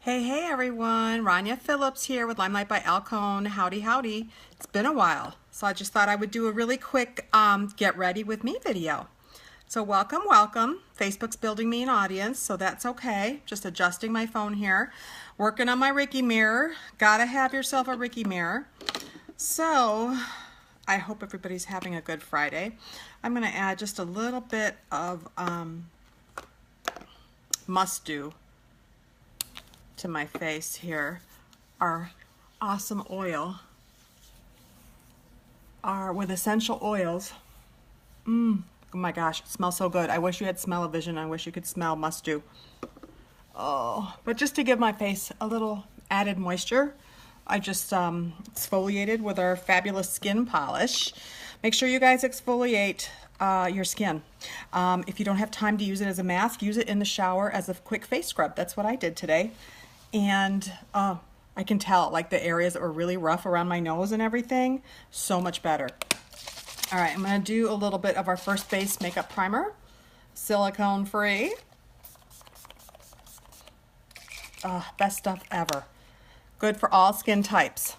Hey everyone, Rania Phillips here with LimeLight by Alcone. Howdy, howdy. It's been a while, so I just thought I would do a really quick get ready with me video. So welcome. Facebook's building me an audience, so that's okay. Just adjusting my phone here. Working on my Ricky mirror. Gotta have yourself a Ricky mirror. So I hope everybody's having a good Friday. I'm gonna add just a little bit of must do to my face here. Our awesome oil, with essential oils. Oh my gosh, it smells so good. I wish you had smell-o-vision. I wish you could smell must do. Oh, but just to give my face a little added moisture, I just exfoliated with our fabulous skin polish. Make sure you guys exfoliate your skin. If you don't have time to use it as a mask, use it in the shower as a quick face scrub. That's what I did today. And I can tell, like, the areas that were really rough around my nose and everything, so much better. All right, I'm going to do a little bit of our first base makeup primer, silicone free. Best stuff ever. Good for all skin types.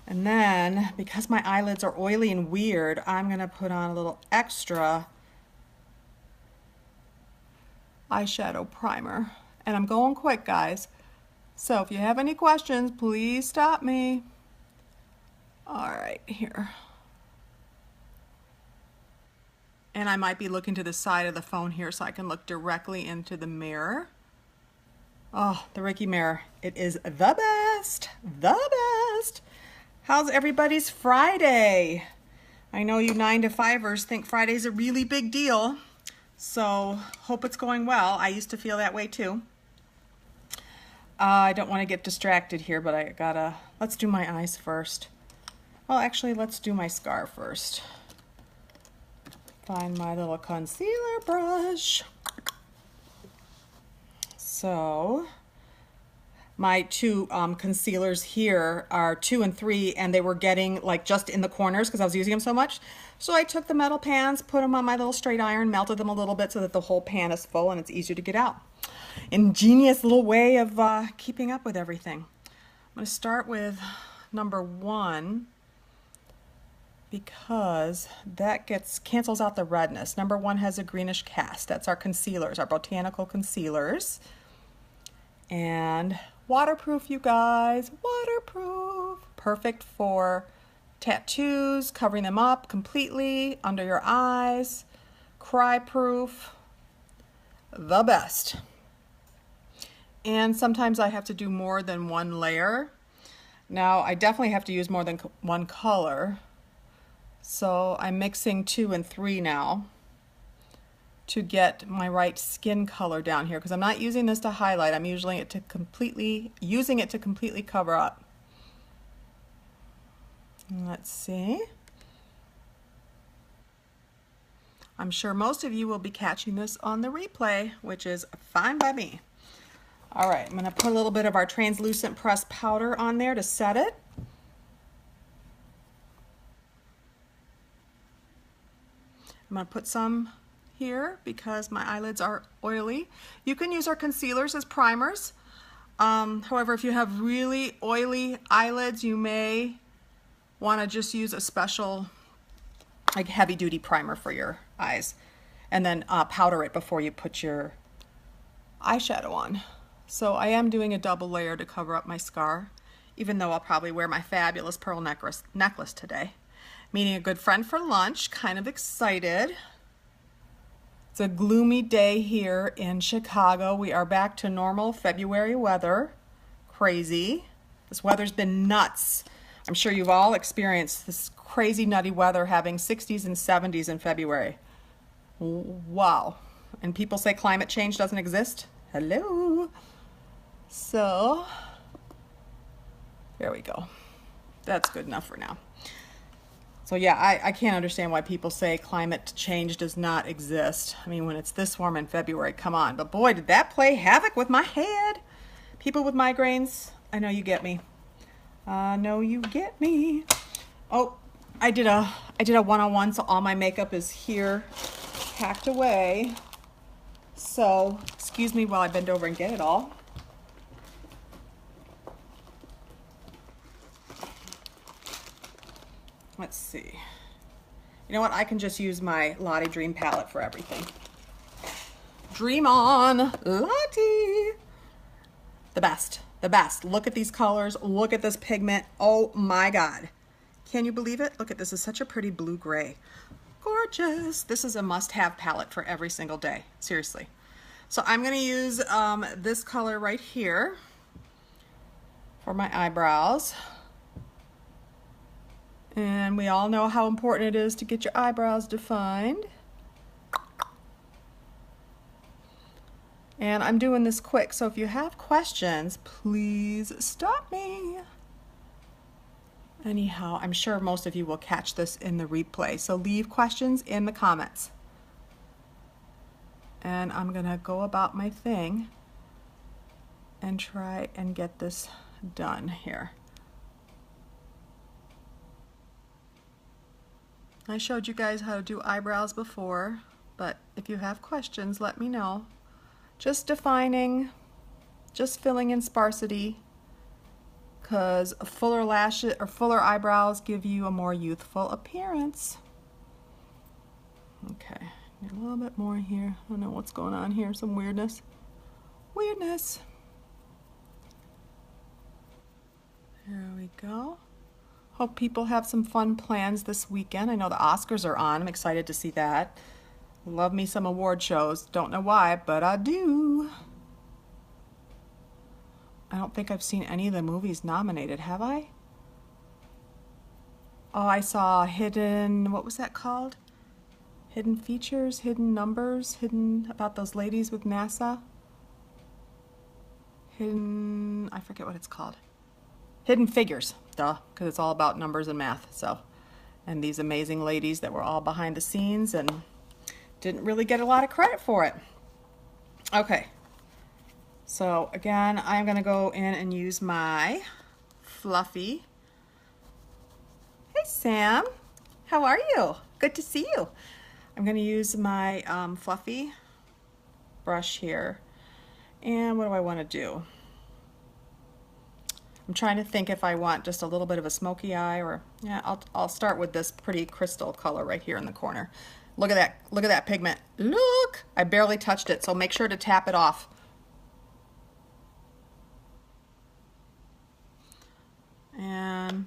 And then, because my eyelids are oily and weird, I'm going to put on a little extra eyeshadow primer. And I'm going quick, guys. So if you have any questions, please stop me. All right, here. And I might be looking to the side of the phone here so I can look directly into the mirror. Oh, the Ricky mirror. It is the best. The best. How's everybody's Friday? I know you 9-to-5ers think Friday's a really big deal. So hope it's going well. I used to feel that way too. I don't want to get distracted here, but let's do my eyes first. Well, actually, let's do my scar first. Find my little concealer brush. So my two concealers here are 2 and 3, and they were getting like just in the corners because I was using them so much. So I took the metal pans, put them on my little straight iron, melted them a little bit so that the whole pan is full and it's easier to get out. Ingenious little way of keeping up with everything. I'm going to start with number 1 because that cancels out the redness. Number 1 has a greenish cast. That's our concealers, our botanical concealers. And waterproof, you guys, waterproof. Perfect for tattoos, covering them up completely under your eyes. Cry proof, the best. And sometimes I have to do more than one layer. Now I definitely have to use more than one color. So I'm mixing 2 and 3 now to get my right skin color down here, because I'm not using this to highlight. I'm using it to completely cover up. Let's see. I'm sure most of you will be catching this on the replay, which is fine by me. All right, I'm going to put a little bit of our translucent pressed powder on there to set it. I'm going to put some here because my eyelids are oily. You can use our concealers as primers. However, if you have really oily eyelids, you may want to just use a special, like, heavy-duty primer for your eyes, and then powder it before you put your eyeshadow on. So I am doing a double layer to cover up my scar, even though I'll probably wear my fabulous pearl necklace today. Meeting a good friend for lunch, kind of excited. It's a gloomy day here in Chicago. We are back to normal February weather. Crazy. This weather's been nuts. I'm sure you've all experienced this crazy nutty weather, having 60s and 70s in February. Wow. And people say climate change doesn't exist? Hello. So, there we go. That's good enough for now. So yeah, I can't understand why people say climate change does not exist. I mean, when it's this warm in February, come on. But boy, did that play havoc with my head. People with migraines, I know you get me. I know you get me. Oh, I did a 101, so all my makeup is here, packed away. So excuse me while I bend over and get it all. let's see. You know what? I can just use my Lottie Dream palette for everything. Dream on, Lottie. The best, the best. Look at these colors. Look at this pigment. Oh my God. Can you believe it? Look at this. Is such a pretty blue-gray. Gorgeous. This is a must-have palette for every single day. Seriously. So I'm going to use this color right here for my eyebrows. And we all know how important it is to get your eyebrows defined. And I'm doing this quick, so if you have questions, please stop me. Anyhow, I'm sure most of you will catch this in the replay, so leave questions in the comments. And I'm gonna go about my thing and try and get this done here. I showed you guys how to do eyebrows before, but if you have questions, let me know. Just defining, just filling in sparsity, because fuller lashes or fuller eyebrows give you a more youthful appearance. Okay, a little bit more here. I don't know what's going on here, some weirdness. Weirdness. There we go. Hope people have some fun plans this weekend. I know the Oscars are on. I'm excited to see that. Love me some award shows. Don't know why, but I do. I don't think I've seen any of the movies nominated, have I? Oh, I saw Hidden, what was that called? Hidden Features, Hidden Numbers, Hidden, about those ladies with NASA. Hidden, I forget what it's called. Hidden Figures, duh, because it's all about numbers and math, so. And these amazing ladies that were all behind the scenes and didn't really get a lot of credit for it. Okay, so again, I'm gonna go in and use my Fluffy. Hey Sam, how are you? Good to see you. I'm gonna use my Fluffy brush here. And what do I wanna do? I'm trying to think if I want just a little bit of a smoky eye, or yeah, I'll start with this pretty crystal color right here in the corner. Look at that, look at that pigment. Look, I barely touched it, so make sure to tap it off. And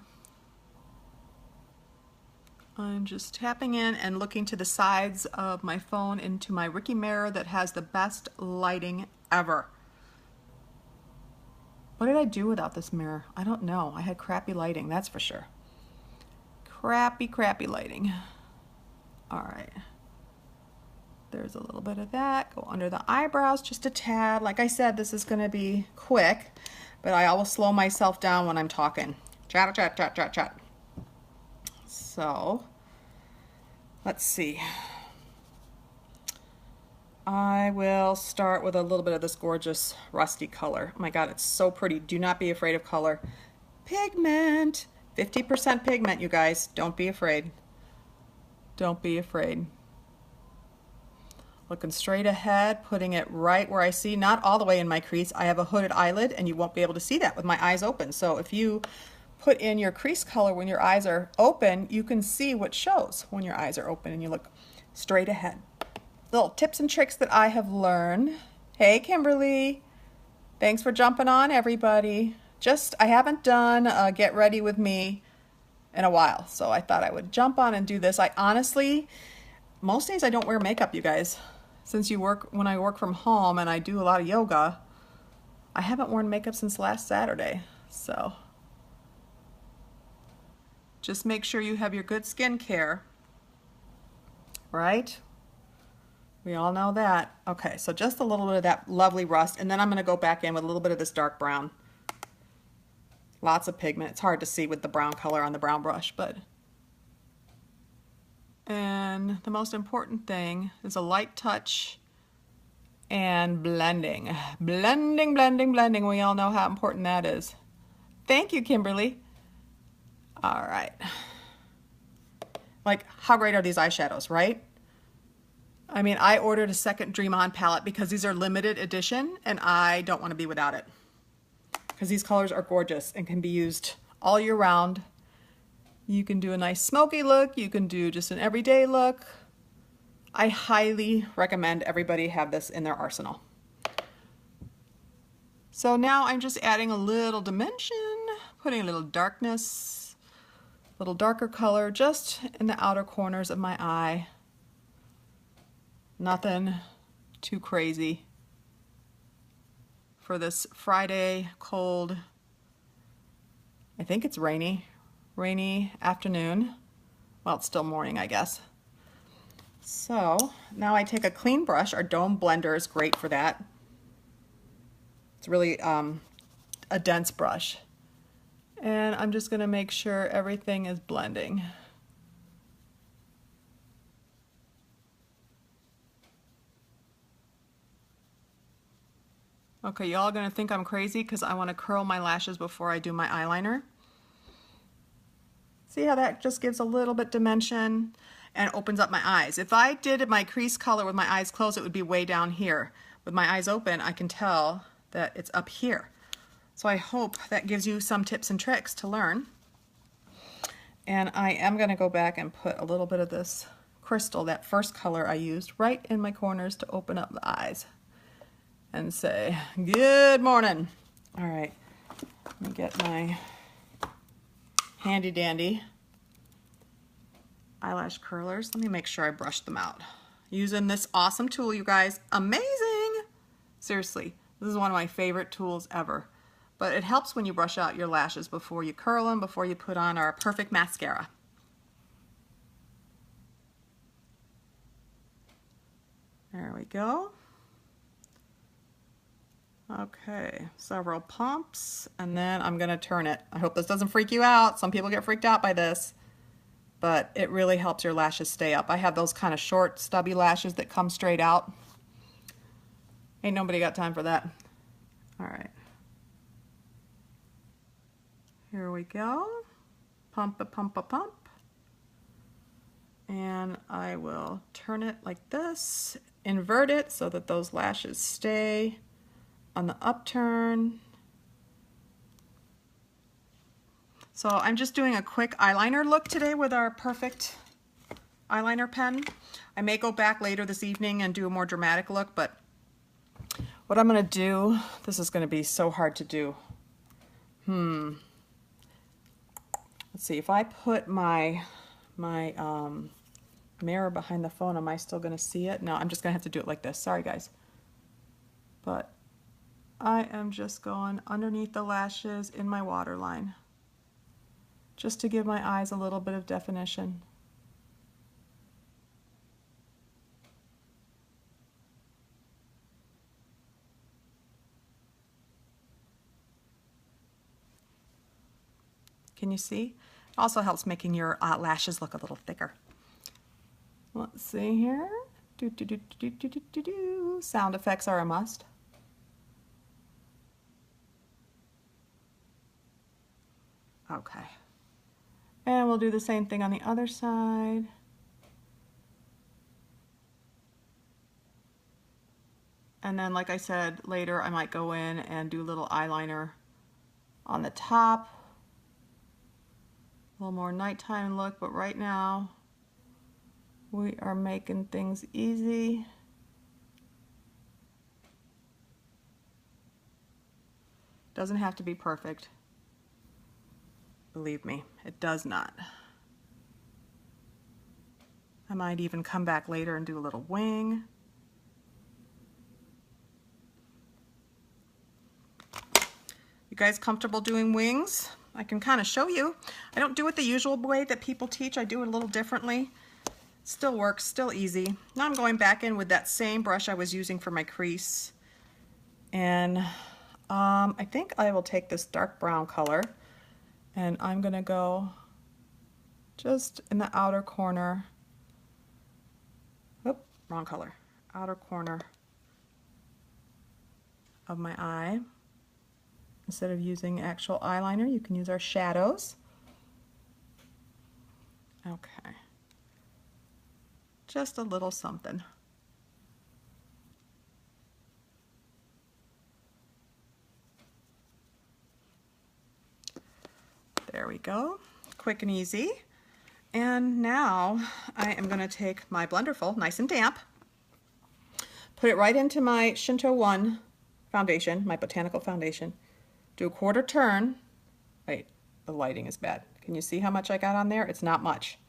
I'm just tapping in and looking to the sides of my phone into my Ricky mirror that has the best lighting ever. What did I do without this mirror? I don't know. I had crappy lighting, that's for sure. Crappy, crappy lighting. All right. There's a little bit of that. Go under the eyebrows just a tad. Like I said, this is going to be quick, but I always slow myself down when I'm talking. Chat, chat, chat, chat, chat. So, let's see. I will start with a little bit of this gorgeous rusty color. Oh my God, it's so pretty. Do not be afraid of color. Pigment. 50% pigment, you guys. Don't be afraid. Don't be afraid. Looking straight ahead, putting it right where I see, not all the way in my crease. I have a hooded eyelid and you won't be able to see that with my eyes open. So if you put in your crease color when your eyes are open, you can see what shows when your eyes are open and you look straight ahead. Little tips and tricks that I have learned. Hey Kimberly, thanks for jumping on everybody. I haven't done Get Ready With Me in a while, so I thought I would jump on and do this. I honestly, most days I don't wear makeup, you guys. Since when I work from home and I do a lot of yoga, I haven't worn makeup since last Saturday, so. Just make sure you have your good skincare, right? We all know that. Okay, so just a little bit of that lovely rust, and then I'm gonna go back in with a little bit of this dark brown. Lots of pigment. It's hard to see with the brown color on the brown brush, but. And the most important thing is a light touch and blending. Blending, blending, blending. We all know how important that is. Thank you, Kimberly. All right. Like, how great are these eyeshadows, right? I mean, I ordered a second Dream On palette because these are limited edition and I don't want to be without it. Because these colors are gorgeous and can be used all year round. You can do a nice smoky look. You can do just an everyday look. I highly recommend everybody have this in their arsenal. So now I'm just adding a little dimension, putting a little darkness, a little darker color just in the outer corners of my eye. Nothing too crazy for this Friday cold, I think it's rainy afternoon. Well, it's still morning, I guess. So now I take a clean brush. Our Dome blender is great for that. It's really a dense brush. And I'm just going to make sure everything is blending. Okay, y'all are going to think I'm crazy because I want to curl my lashes before I do my eyeliner. See how that just gives a little bit dimension and opens up my eyes. If I did my crease color with my eyes closed, it would be way down here. With my eyes open, I can tell that it's up here. So I hope that gives you some tips and tricks to learn. And I am going to go back and put a little bit of this crystal, that first color I used, right in my corners to open up the eyes and say, good morning. All right, let me get my handy dandy eyelash curlers. Let me make sure I brush them out. Using this awesome tool, you guys. Amazing! Seriously, this is one of my favorite tools ever. But it helps when you brush out your lashes before you curl them, before you put on our perfect mascara. There we go. Okay, several pumps, and then I'm gonna turn it. I hope this doesn't freak you out. Some people get freaked out by this, but it really helps your lashes stay up. I have those kind of short, stubby lashes that come straight out. Ain't nobody got time for that. All right. Here we go. Pump a pump a pump. And I will turn it like this, invert it so that those lashes stay on the upturn. So I'm just doing a quick eyeliner look today with our perfect eyeliner pen. I may go back later this evening and do a more dramatic look, but what I'm gonna do, this is gonna be so hard to do. Let's see, if I put my mirror behind the phone, am I still gonna see it? No, I'm just gonna have to do it like this. Sorry, guys. But I am just going underneath the lashes in my waterline, just to give my eyes a little bit of definition. Can you see? It also helps making your lashes look a little thicker. Let's see here. Do, do, do, do, do, do, do, do. Sound effects are a must. Okay. And we'll do the same thing on the other side. And then, like I said, later I might go in and do a little eyeliner on the top. A little more nighttime look, but right now we are making things easy. Doesn't have to be perfect. Believe me, it does not. I might even come back later and do a little wing. You guys comfortable doing wings? I can kind of show you. I don't do it the usual way that people teach. I do it a little differently. Still works, still easy. Now I'm going back in with that same brush I was using for my crease. And I think I will take this dark brown color and I'm gonna go just in the outer corner. Oop, wrong color. Outer corner of my eye. Instead of using actual eyeliner, you can use our shadows. Okay. Just a little something. There we go. quick and easy. And now I am going to take my Blenderful, nice and damp, put it right into my Shinto 1 foundation, my botanical foundation, do a quarter turn. Wait, the lighting is bad. Can you see how much I got on there? It's not much.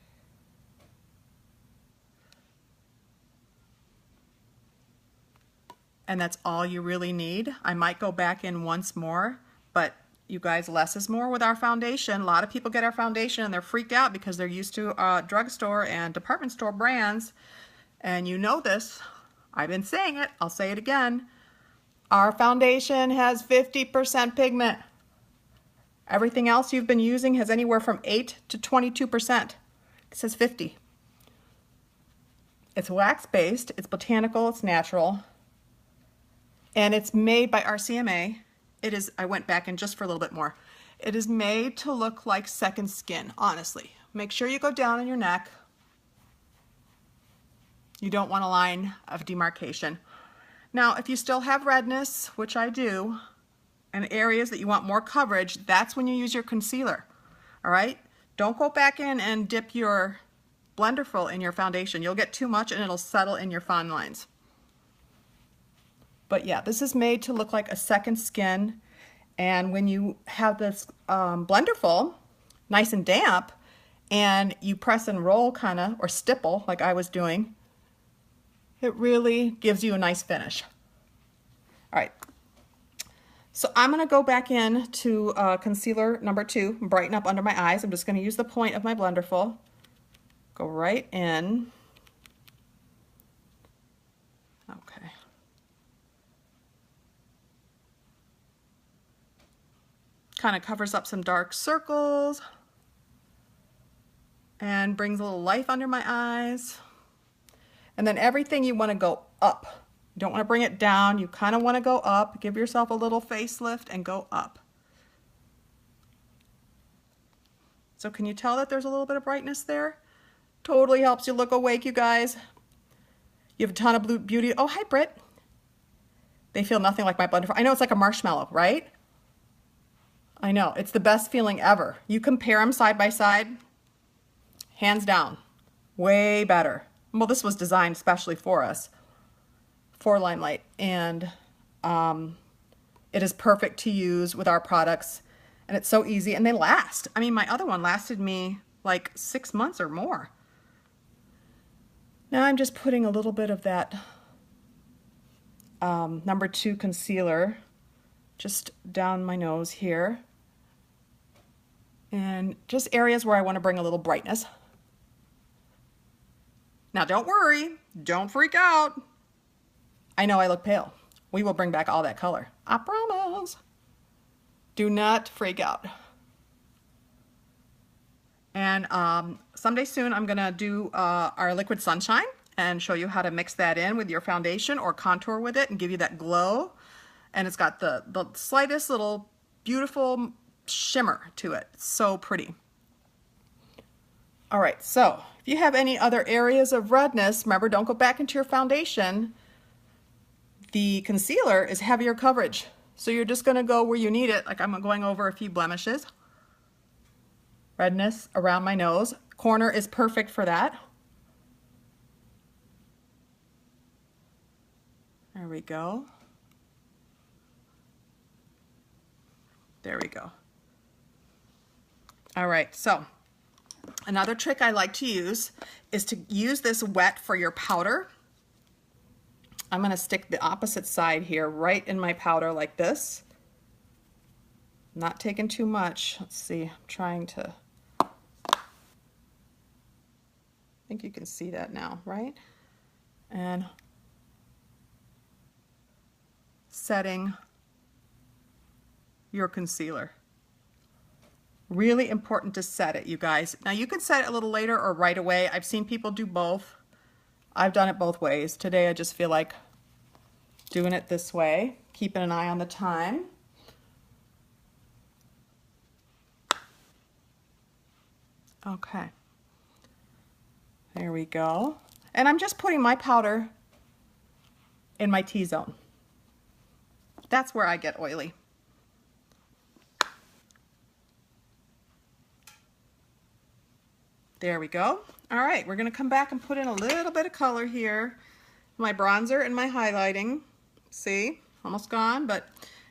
And that's all you really need. I might go back in once more, but you guys, less is more with our foundation. A lot of people get our foundation and they're freaked out because they're used to drugstore and department store brands. And you know this, I've been saying it, I'll say it again. Our foundation has 50% pigment. Everything else you've been using has anywhere from 8 to 22%. It says 50. It's wax-based, it's botanical, it's natural. And it's made by RCMA. It is, I went back in just for a little bit more. It is made to look like second skin, honestly. Make sure you go down on your neck. You don't want a line of demarcation. Now, if you still have redness, which I do, and areas that you want more coverage, that's when you use your concealer, all right? Don't go back in and dip your Blenderful in your foundation. You'll get too much and it'll settle in your fine lines. But yeah, this is made to look like a second skin. And when you have this Blenderful, nice and damp, and you press and roll kind of, or stipple like I was doing, it really gives you a nice finish. All right, so I'm gonna go back in to concealer number 2, brighten up under my eyes. I'm just gonna use the point of my Blenderful, go right in. Okay. Kind of covers up some dark circles and brings a little life under my eyes. And then everything you want to go up. You don't want to bring it down. You kind of want to go up. Give yourself a little facelift and go up. So can you tell that there's a little bit of brightness there? Totally helps you look awake, you guys. You have a ton of blue beauty. Oh, hi, Britt. They feel nothing like my Blenderful. I know it's like a marshmallow, right? I know, it's the best feeling ever. You compare them side by side, hands down, way better. Well, this was designed especially for us, for LimeLight, and it is perfect to use with our products, and it's so easy, and they last. I mean, my other one lasted me like 6 months or more. Now I'm just putting a little bit of that number 2 concealer just down my nose here, and just areas where I want to bring a little brightness. Now don't worry, don't freak out. I know I look pale. We will bring back all that color, I promise. Do not freak out. And someday soon I'm gonna do our liquid sunshine and show you how to mix that in with your foundation or contour with it and give you that glow. And it's got the slightest little beautiful shimmer to it. It's so pretty. All right, so if you have any other areas of redness, remember, don't go back into your foundation. The concealer is heavier coverage. So you're just gonna go where you need it. Like I'm going over a few blemishes. Redness around my nose. Corner is perfect for that. There we go. There we go. All right, so another trick I like to use is to use this wet for your powder. I'm gonna stick the opposite side here right in my powder like this. Not taking too much. Let's see, I'm trying to, I think you can see that now, right? And setting your concealer. Really important to set it, you guys. Now you can set it a little later or right away. I've seen people do both. I've done it both ways. Today I just feel like doing it this way, keeping an eye on the time. Okay, there we go. And I'm just putting my powder in my T-zone. That's where I get oily. There we go. All right, we're gonna come back and put in a little bit of color here. My bronzer and my highlighting. See, almost gone, but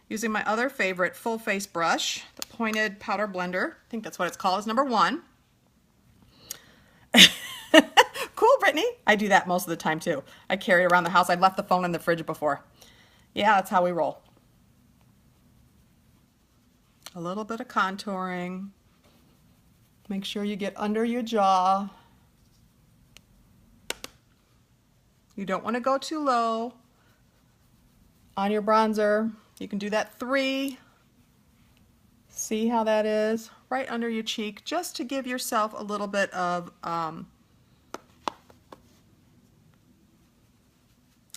using my other favorite full face brush, the pointed powder blender. I think that's what it's called, is number 1. Cool, Brittany. I do that most of the time too. I carry it around the house. I've left the phone in the fridge before. Yeah, that's how we roll. A little bit of contouring. Make sure you get under your jaw. You don't want to go too low on your bronzer. You can do that 3. See how that is? Right under your cheek, just to give yourself a little bit of,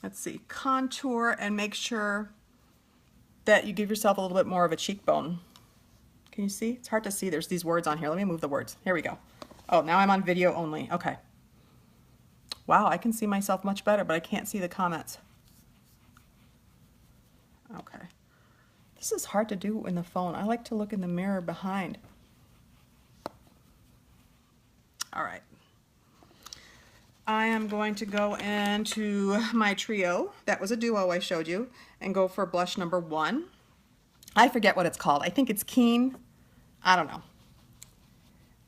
let's see, contour, and make sure that you give yourself a little bit more of a cheekbone. Can you see? It's hard to see. There's these words on here. Let me move the words. Here we go. Oh, now I'm on video only. Okay. Wow, I can see myself much better, but I can't see the comments. Okay. This is hard to do in the phone. I like to look in the mirror behind. All right. I am going to go into my trio. That was a duo I showed you, and go for blush number 1. I forget what it's called. I think it's Keen. I don't know.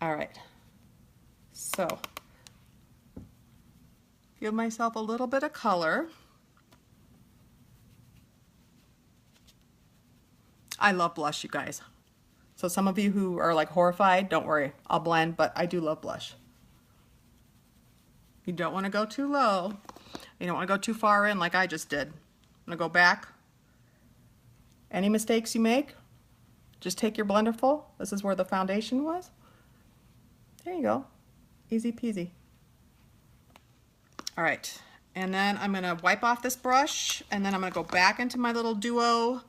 All right. So, give myself a little bit of color. I love blush, you guys. So some of you who are like horrified, don't worry, I'll blend, but I do love blush. You don't want to go too low. You don't want to go too far in like I just did. I'm going to go back. Any mistakes you make, just take your blender full. This is where the foundation was. There you go. Easy peasy. All right, and then I'm going to wipe off this brush, and then I'm going to go back into my little duo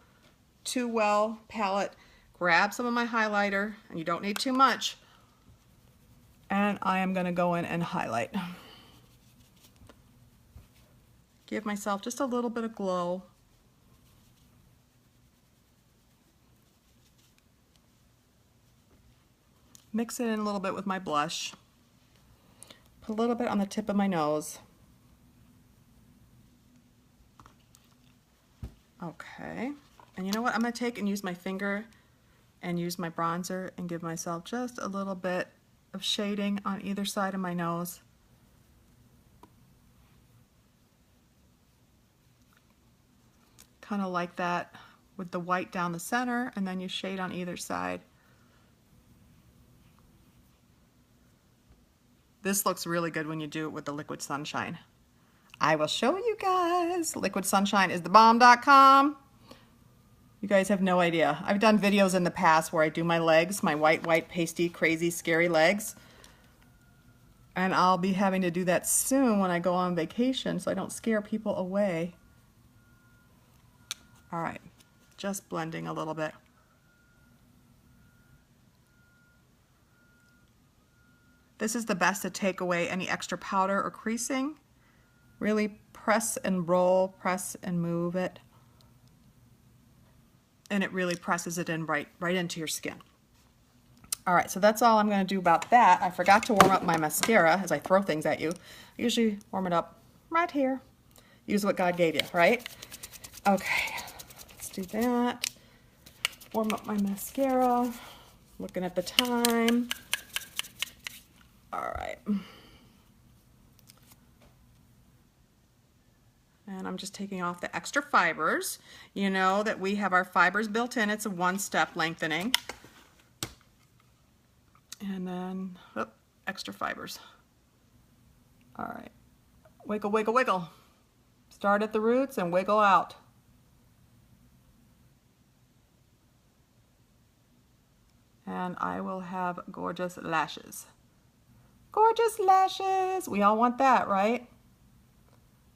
Too Well palette, grab some of my highlighter, and you don't need too much, and I am going to go in and highlight. Give myself just a little bit of glow. Mix it in a little bit with my blush. Put a little bit on the tip of my nose. Okay, and you know what? I'm going to take and use my finger and use my bronzer and give myself just a little bit of shading on either side of my nose. Kind of like that with the white down the center, and then you shade on either side. This looks really good when you do it with the Liquid Sunshine. I will show you guys. Liquid Sunshine is thebomb.com. You guys have no idea. I've done videos in the past where I do my legs, my white, pasty, crazy, scary legs. And I'll be having to do that soon when I go on vacation so I don't scare people away. All right, just blending a little bit. This is the best to take away any extra powder or creasing. Really press and roll, press and move it. And it really presses it in right into your skin. All right, so that's all I'm gonna do about that. I forgot to warm up my mascara as I throw things at you. I usually warm it up right here. Use what God gave you, right? Okay, let's do that. Warm up my mascara. Looking at the time. All right. And I'm just taking off the extra fibers. You know that we have our fibers built in. It's a one-step lengthening. And then, oh, extra fibers. All right. Wiggle, wiggle, wiggle. Start at the roots and wiggle out. And I will have gorgeous lashes. Gorgeous lashes. We all want that, right?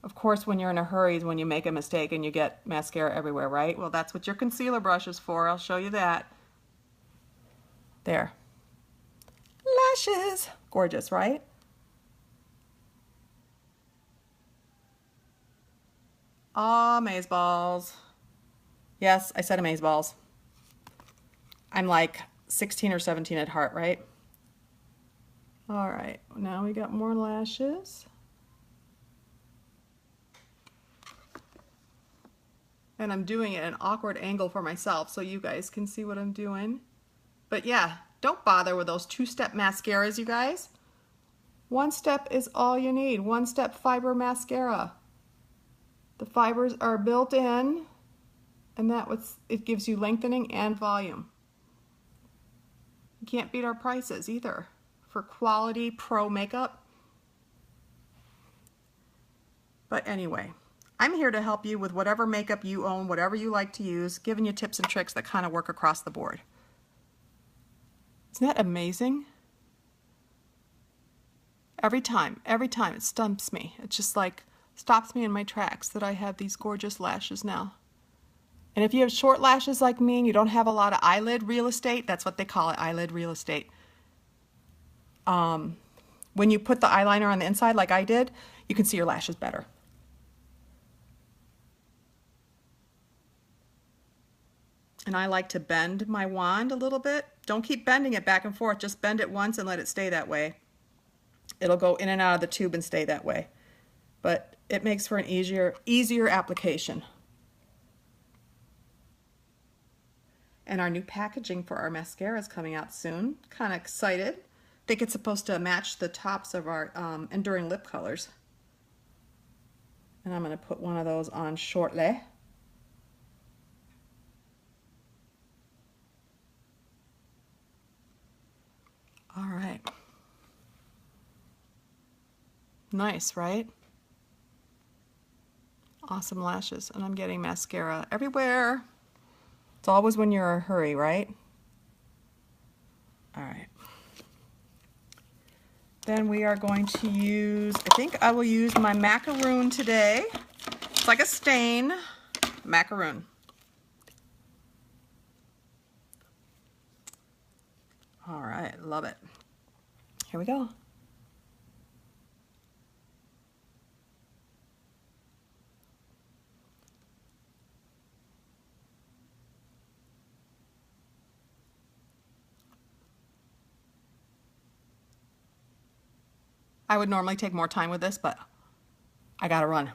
Of course, when you're in a hurry is when you make a mistake and you get mascara everywhere, right? Well, that's what your concealer brush is for. I'll show you that. There. Lashes. Gorgeous, right? Amazeballs. Yes, I said amazeballs. I'm like 16 or 17 at heart, right? All right, now we got more lashes. And I'm doing it at an awkward angle for myself so you guys can see what I'm doing. But yeah, don't bother with those two-step mascaras, you guys. One step is all you need. One step fiber mascara. The fibers are built in, and it gives you lengthening and volume. You can't beat our prices either for quality pro makeup. But anyway, I'm here to help you with whatever makeup you own, whatever you like to use, giving you tips and tricks that kind of work across the board. Isn't that amazing? Every time it stumps me. It just like stops me in my tracks that I have these gorgeous lashes now. And if you have short lashes like me and you don't have a lot of eyelid real estate, that's what they call it, eyelid real estate. When you put the eyeliner on the inside like I did, you can see your lashes better. And I like to bend my wand a little bit. Don't keep bending it back and forth, just bend it once and let it stay that way. It'll go in and out of the tube and stay that way. But it makes for an easier application. And our new packaging for our mascara is coming out soon. Kind of excited. I think it's supposed to match the tops of our Enduring lip colors. And I'm going to put one of those on shortly. All right. Nice, right? Awesome lashes. And I'm getting mascara everywhere. It's always when you're in a hurry, right? All right. Then we are going to use, I think I will use my macaroon today. It's like a stain, macaroon. All right, love it. Here we go. I would normally take more time with this, but I gotta run.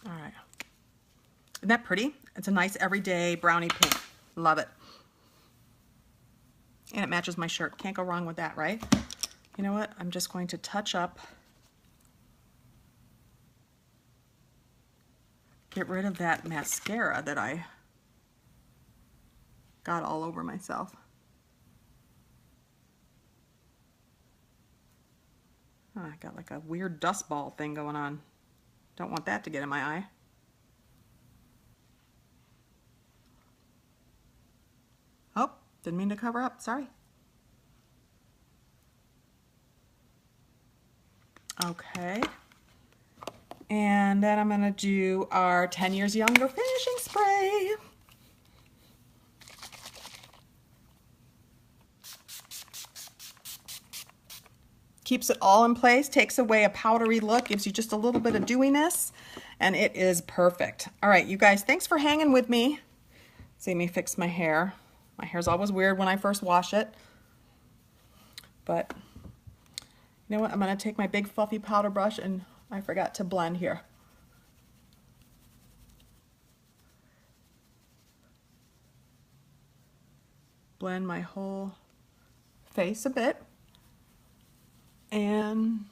All right. Isn't that pretty? It's a nice everyday brownie pink. Love it. And it matches my shirt. Can't go wrong with that, right? You know what? I'm just going to touch up. Get rid of that mascara that I got all over myself. Oh, I got like a weird dust ball thing going on. Don't want that to get in my eye. Oh, didn't mean to cover up, sorry. Okay. And then I'm gonna do our 10 Years Younger finishing spray. Keeps it all in place, takes away a powdery look, gives you just a little bit of dewiness, and it is perfect. All right, you guys, thanks for hanging with me. See me fix my hair. My hair's always weird when I first wash it. But you know what? I'm gonna take my big fluffy powder brush, and I forgot to blend here. Blend my whole face a bit. And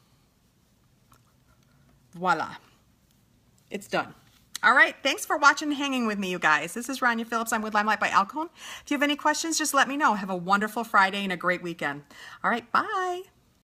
voila, it's done. All right, thanks for watching and hanging with me, you guys. This is Rania Phillips. I'm with LimeLight by Alcone. If you have any questions, just let me know. Have a wonderful Friday and a great weekend. All right, bye.